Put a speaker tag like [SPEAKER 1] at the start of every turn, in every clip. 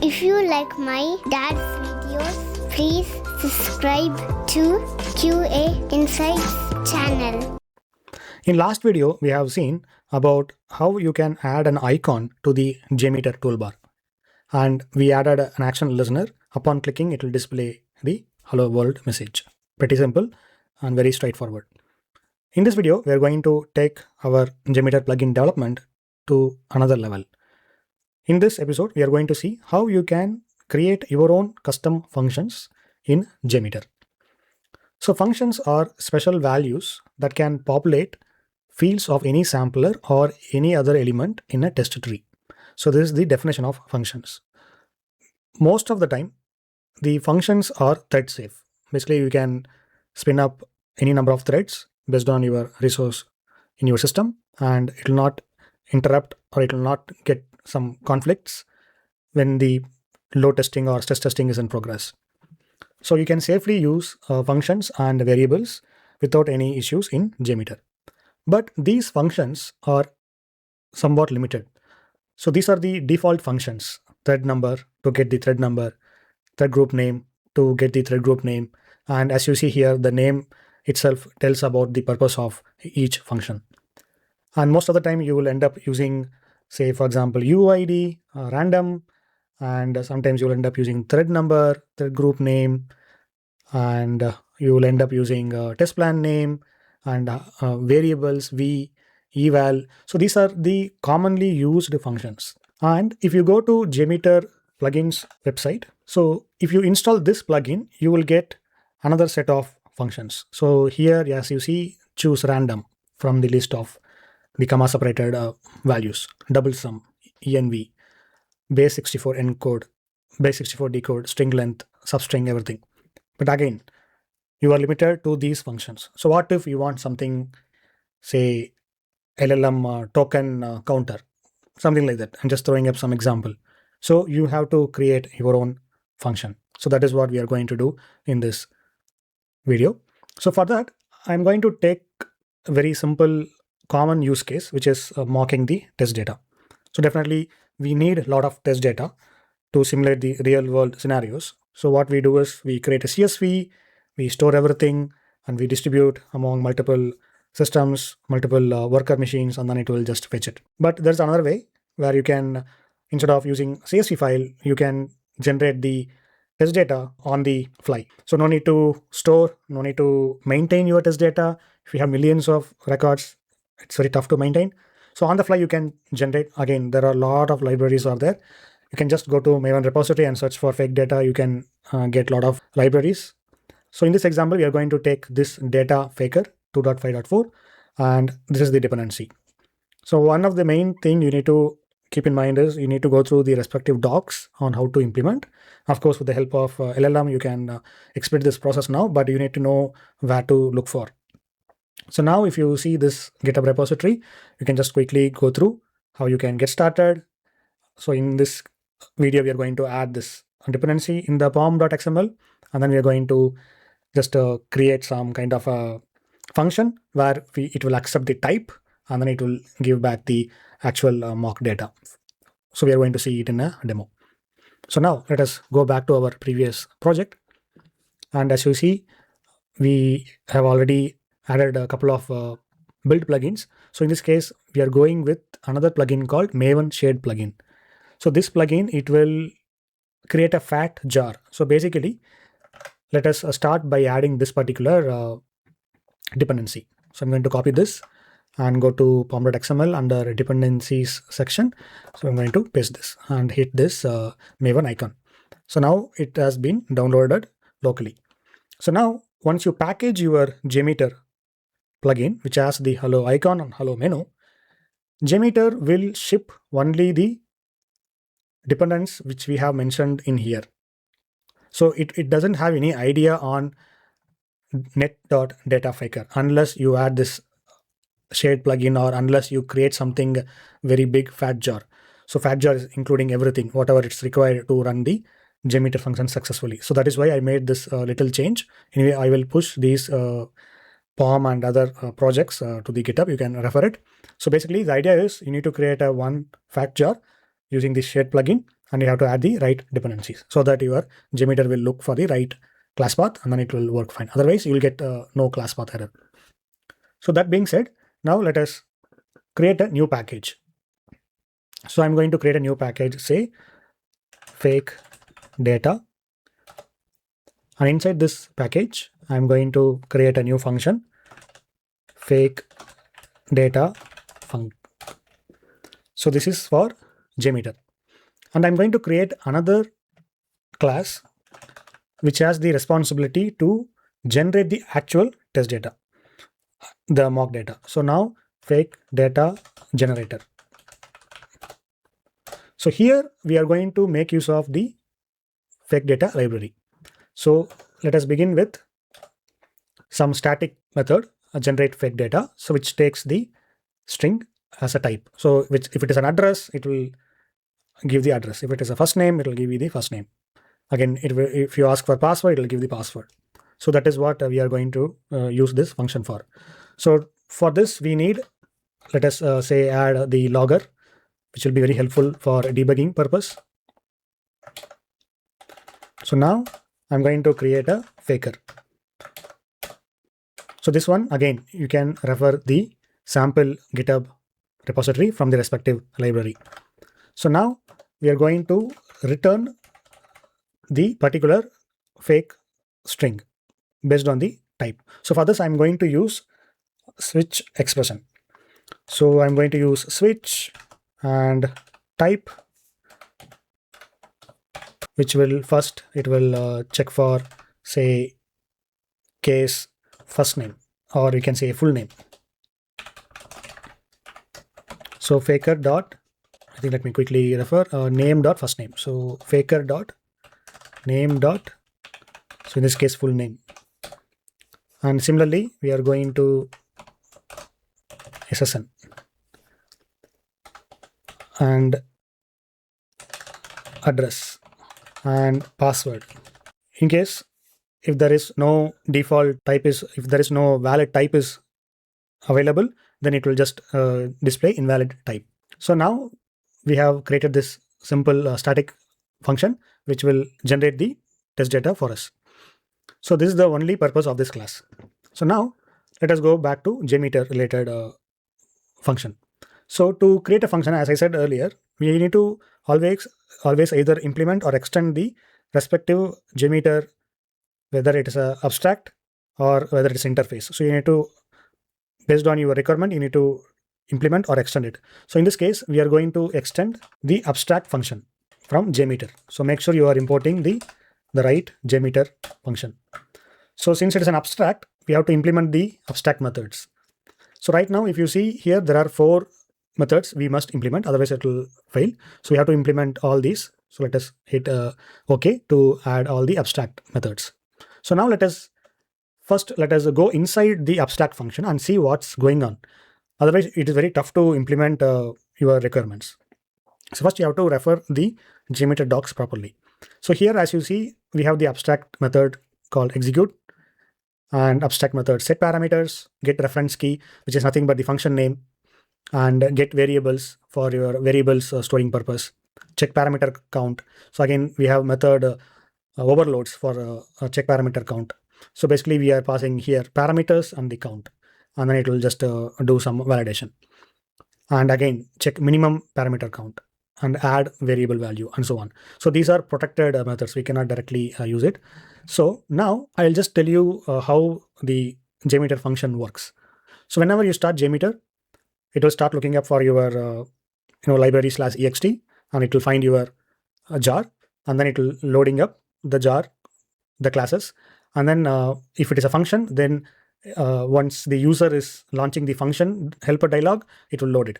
[SPEAKER 1] If you like my dad's videos, please subscribe to QA Insights channel.
[SPEAKER 2] In last video, we have seen about how you can add an icon to the JMeter toolbar. And we added an action listener. Upon clicking, it will display the hello world message. Pretty simple and very straightforward. In this video, we are going to take our JMeter plugin development to another level. In this episode, we are going to see how you can create your own custom functions in JMeter. So functions are special values that can populate fields of any sampler or any other element in a test tree. So this is the definition of functions. Most of the time, the functions are thread safe. Basically, you can spin up any number of threads based on your resource in your system, and it will not interrupt or it will not get some conflicts when the load testing or stress testing is in progress. So you can safely use functions and variables without any issues in JMeter. But these functions are somewhat limited. So these are the default functions: thread number to get the thread number, thread group name to get the thread group name. And as you see here, the name itself tells about the purpose of each function. And most of the time you will end up using, say, for example, UID, random, and sometimes you will end up using thread number, thread group name, and you will end up using test plan name and variables, v, eval. So these are the commonly used functions. And if you go to JMeter plugins website, so if you install this plugin, you will get another set of functions. So here, as you see, choose random from the list of the comma separated values: double sum, env, base 64 encode, base 64 decode, string length, substring, everything. But again, you are limited to these functions. So what if you want something, say, LLM token counter, something like that? I'm just throwing up some example. So you have to create your own function. So that is what we are going to do in this video. So for that, I'm going to take a very simple common use case, which is mocking the test data. So definitely we need a lot of test data to simulate the real world scenarios. So what we do is we create a CSV, we store everything, and we distribute among multiple systems, multiple worker machines, and then it will just fetch it. But there's another way where you can, instead of using CSV file, you can generate the test data on the fly. So no need to store, no need to maintain your test data. If you have millions of records, it's very tough to maintain. So on the fly, you can generate. Again, there are a lot of libraries out there. You can just go to Maven repository and search for fake data. You can get a lot of libraries. So in this example, we are going to take this data faker 2.5.4, and this is the dependency. So one of the main thing you need to keep in mind is you need to go through the respective docs on how to implement. Of course, with the help of LLM, you can expedite this process now, but you need to know where to look for. So now if you see this GitHub repository, you can just quickly go through how you can get started. So in this video, we are going to add this dependency in the pom.xml, and then we are going to just create some kind of a function where it will accept the type, and then it will give back the actual mock data. So we are going to see it in a demo. So now let us go back to our previous project. And as you see, we have already added a couple of build plugins. So in this case, we are going with another plugin called Maven Shade plugin. So this plugin, it will create a fat jar. So basically, let us start by adding this particular dependency. So I'm going to copy this and go to pom.xml under dependencies section. So I'm going to paste this and hit this Maven icon. So now it has been downloaded locally. So now once you package your JMeter plugin, which has the hello icon and hello menu, JMeter will ship only the dependence which we have mentioned in here. So it doesn't have any idea on net.datafaker unless you add this shade plugin or unless you create something very big fat jar. So fat jar is including everything, whatever it's required to run the JMeter function successfully. So that is why I made this little change. Anyway, I will push these POM and other projects to the GitHub. You can refer it. So basically the idea is you need to create a one fat jar using this shade plugin, and you have to add the right dependencies so that your JMeter will look for the right class path and then it will work fine. Otherwise, you will get no class path error. So that being said, now let us create a new package. So I'm going to create a new package, say fake data. And inside this package, I'm going to create a new function, fake data func. So this is for JMeter. And I'm going to create another class which has the responsibility to generate the actual test data, the mock data. So now fake data generator. So here we are going to make use of the fake data library. So let us begin with some static method, generate fake data, so which takes the string as a type. So which, if it is an address, it will give the address. If it is a first name, it will give you the first name. Again, if you ask for password, it will give the password. So that is what we are going to use this function for. So for this, we need, let us say add the logger, which will be very helpful for debugging purpose. So now I'm going to create a faker. So this one, again, you can refer the sample GitHub repository from the respective library. So now we are going to return the particular fake string based on the type. So for this, I'm going to use switch expression. So I'm going to use switch and type, which will first, it will check for, say, case first name, or you can say full name. So faker dot, I think let me quickly refer, name dot first name. So faker dot name dot, so in this case full name. And similarly, we are going to SSN and address and password. In case if there is no default type if there is no valid type is available, then it will just display invalid type. So now we have created this simple static function which will generate the test data for us. So this is the only purpose of this class. So now let us go back to JMeter related function. So to create a function, as I said earlier, we need to always either implement or extend the respective JMeter, whether it is a abstract or whether it is interface. So you need to, based on your requirement, you need to implement or extend it. So in this case, we are going to extend the abstract function from JMeter. So make sure you are importing the right JMeter function. So since it is an abstract, we have to implement the abstract methods. So right now, if you see here, there are 4 methods we must implement, otherwise it will fail. So we have to implement all these. So let us hit OK to add all the abstract methods. So now let us go inside the abstract function and see what's going on. Otherwise, it is very tough to implement your requirements. So first you have to refer the JMeter docs properly. So here, as you see, we have the abstract method called execute and abstract method setParameters, get reference key, which is nothing but the function name, and get variables for your variables storing purpose, check parameter count. So again, we have method overloads for check parameter count. So basically we are passing here parameters and the count, and then it will just do some validation. And again, check minimum parameter count and add variable value and so on. So these are protected methods. We cannot directly use it. So now I'll just tell you how the JMeter function works. So whenever you start JMeter, it will start looking up for your library/ext, and it will find your jar, and then it will loading up the jar, the classes. And then if it is a function, then once the user is launching the function helper dialog, it will load it.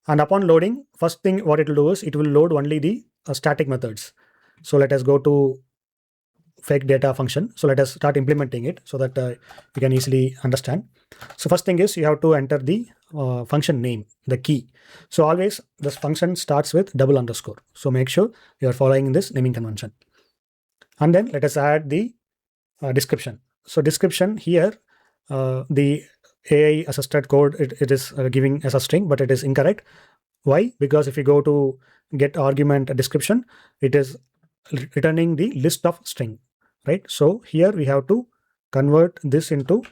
[SPEAKER 2] And upon loading, first thing what it will do is it will load only the static methods. So let us go to fake data function. So let us start implementing it so that you can easily understand. So first thing is you have to enter the function name, the key. So always this function starts with double underscore. So make sure you are following this naming convention. And then let us add the description. So description here, the AI assisted code, it is giving as a string, but it is incorrect. Why? Because if you go to get argument description, it is returning the list of string, right? So here we have to convert this into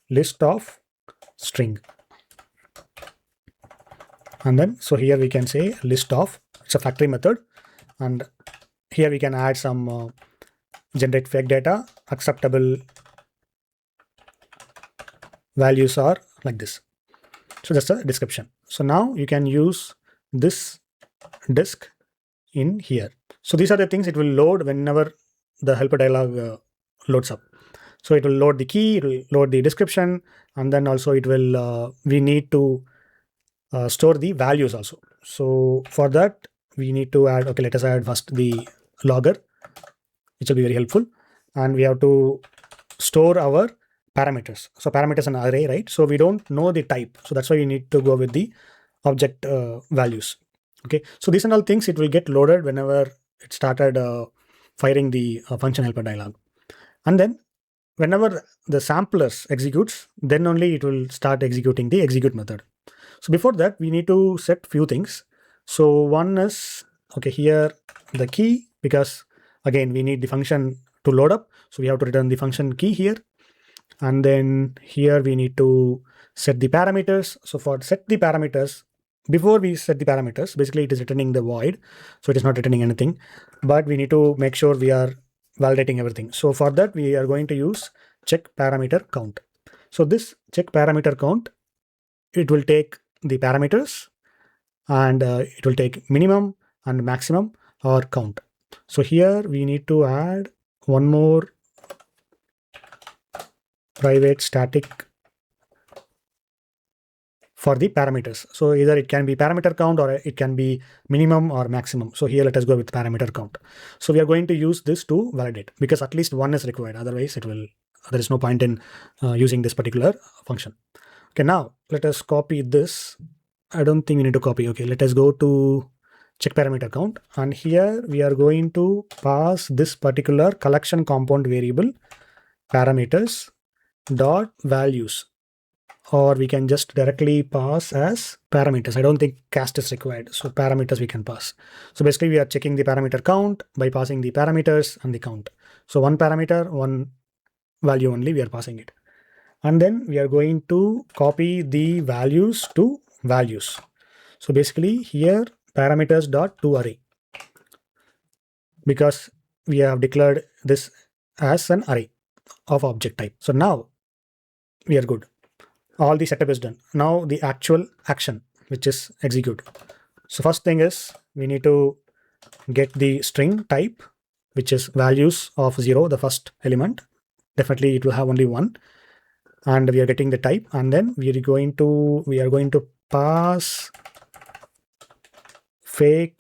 [SPEAKER 2] list of string. And then, so here we can say list of, it's a factory method. And here we can add some generate fake data, acceptable values are like this. So that's the description. So now you can use this disk in here. So these are the things it will load whenever the helper dialog loads up. So it will load the key, it will load the description, and then also it will, we need to store the values also. So for that, we need to add, okay, let us add first the logger, which will be very helpful. And we have to store our parameters. So parameters an array, right? So we don't know the type. So that's why we need to go with the object values. Okay. So these and all things, it will get loaded whenever it started firing the function helper dialog. And then whenever the samplers executes, then only it will start executing the execute method. So before that, we need to set few things. So one is, okay, here the key, because again, we need the function to load up. So we have to return the function key here. And then here we need to set the parameters. So for set the parameters, before we set the parameters, basically it is returning the void. So it is not returning anything, but we need to make sure we are validating everything. So for that, we are going to use check parameter count. So this check parameter count, it will take the parameters and it will take minimum and maximum or count. So here we need to add one more private static for the parameters. So either it can be parameter count or it can be minimum or maximum. So here let us go with parameter count. So we are going to use this to validate, because at least one is required. Otherwise it will, there is no point in using this particular function. Okay, now let us copy this. I don't think we need to copy. Okay, let us go to check parameter count. And here we are going to pass this particular collection compound variable parameters dot values, or we can just directly pass as parameters. I don't think cast is required. So parameters we can pass. So basically we are checking the parameter count by passing the parameters and the count. So one parameter, one value only we are passing it. And then we are going to copy the values to values. So basically here parameters dot to array, because we have declared this as an array of object type. So now we are good. All the setup is done. Now the actual action, which is execute. So first thing is we need to get the string type, which is values of 0, the first element. Definitely it will have only one. And we are getting the type, and then we are going to pass fake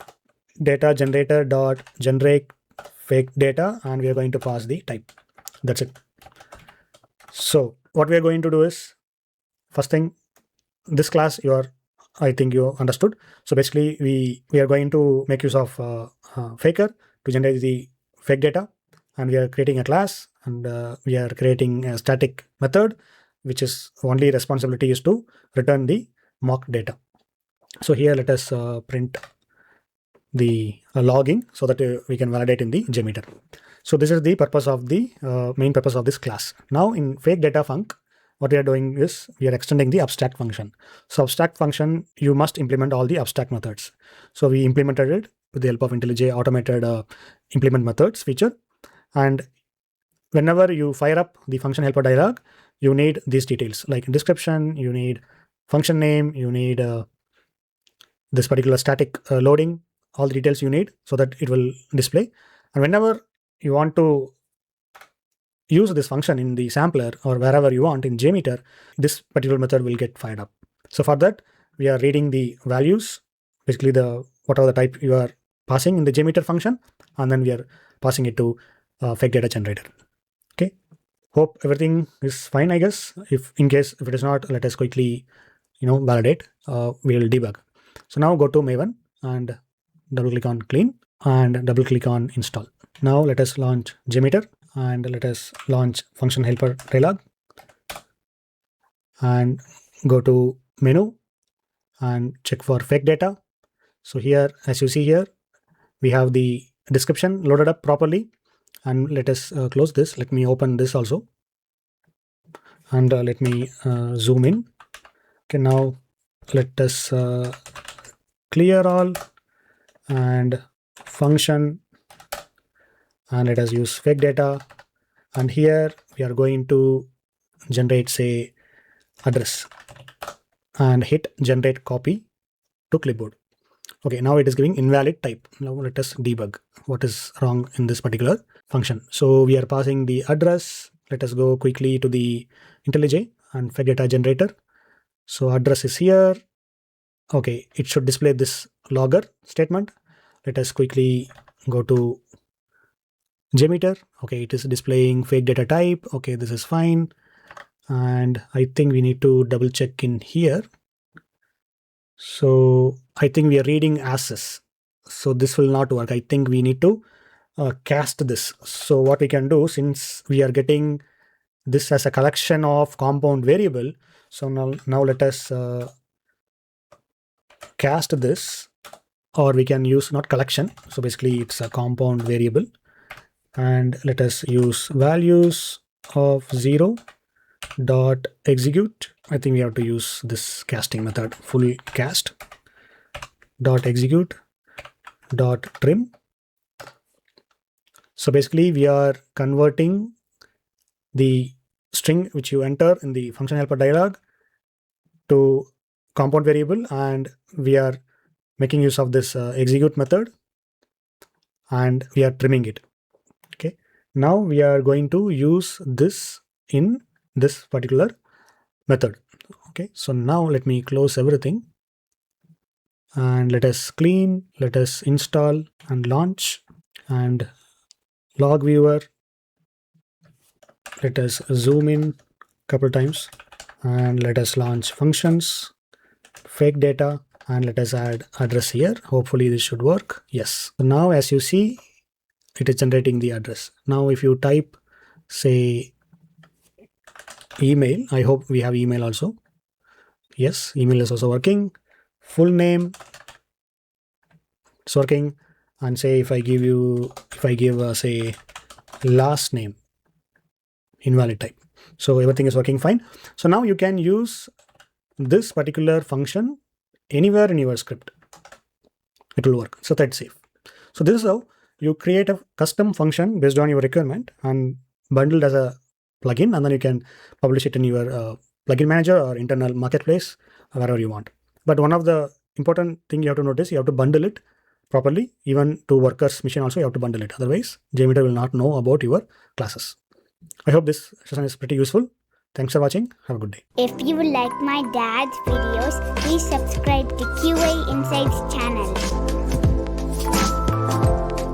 [SPEAKER 2] data generator dot generate fake data, and we are going to pass the type. That's it. So what we are going to do is, first thing, this class I think you understood. So basically we are going to make use of faker to generate the fake data, and we are creating a class, and we are creating a static method, which is only responsibility is to return the mock data. So here let us print the logging so that we can validate in the JMeter. So this is the purpose of the main purpose of this class. Now in fake data func, what we are doing is we are extending the abstract function. So abstract function, you must implement all the abstract methods. So we implemented it with the help of IntelliJ automated implement methods feature. And whenever you fire up the function helper dialog, you need these details like description, you need function name, you need this particular static loading, all the details you need so that it will display. And whenever you want to use this function in the sampler or wherever you want in JMeter, this particular method will get fired up. So for that, we are reading the values, basically whatever the type you are passing in the JMeter function, and then we are passing it to fake data generator. Okay. Hope everything is fine, I guess. If it is not, let us quickly, validate. We will debug. So now go to Maven and double click on clean and double click on install. Now let us launch JMeter and let us launch Function Helper Dialog and go to menu and check for fake data So here, as you see here, we have the description loaded up properly. And let us close this. Let me open this also. And let me zoom in. Okay, now let us clear all and function, and let us use fake data. And here we are going to generate, say, address, and hit generate copy to clipboard. Okay, now it is giving invalid type. Now let us debug what is wrong in this particular function. So we are passing the address. Let us go quickly to the IntelliJ and fake data generator. So address is here. Okay, it should display this logger statement. Let us quickly go to JMeter. Okay, it is displaying fake data type. Okay, this is fine. And I think we need to double check in here. So I think we are reading as is. So this will not work. I think we need to cast this. So what we can do, since we are getting this as a collection of compound variable, so now let us cast this, or we can use not collection. So basically it's a compound variable, and let us use values of 0 dot execute. I think we have to use this casting method, full cast dot execute dot trim. So basically we are converting the string which you enter in the function helper dialog to compound variable, and we are making use of this execute method, and we are trimming it. Okay, now we are going to use this in this particular method. Okay, so now let me close everything and let us clean, let us install and launch, and log viewer, let us zoom in a couple times, and let us launch functions, fake data, and let us add address here. Hopefully this should work. Yes. So now as you see, it is generating the address. Now if you type, say, email, I hope we have email also. Yes, email is also working. Full name, it's working. And say if I give say last name, invalid type. So everything is working fine. So now you can use this particular function anywhere in your script. It will work. So that's safe. So this is how you create a custom function based on your requirement and bundled as a plugin, and then you can publish it in your plugin manager or internal marketplace, wherever you want. But one of the important thing you have to notice, you have to bundle it properly. Even to workers machine also you have to bundle it. Otherwise, JMeter will not know about your classes. I hope this session is pretty useful. Thanks for watching. Have a good day.
[SPEAKER 1] If you like my dad's videos, please subscribe to QA Insights channel.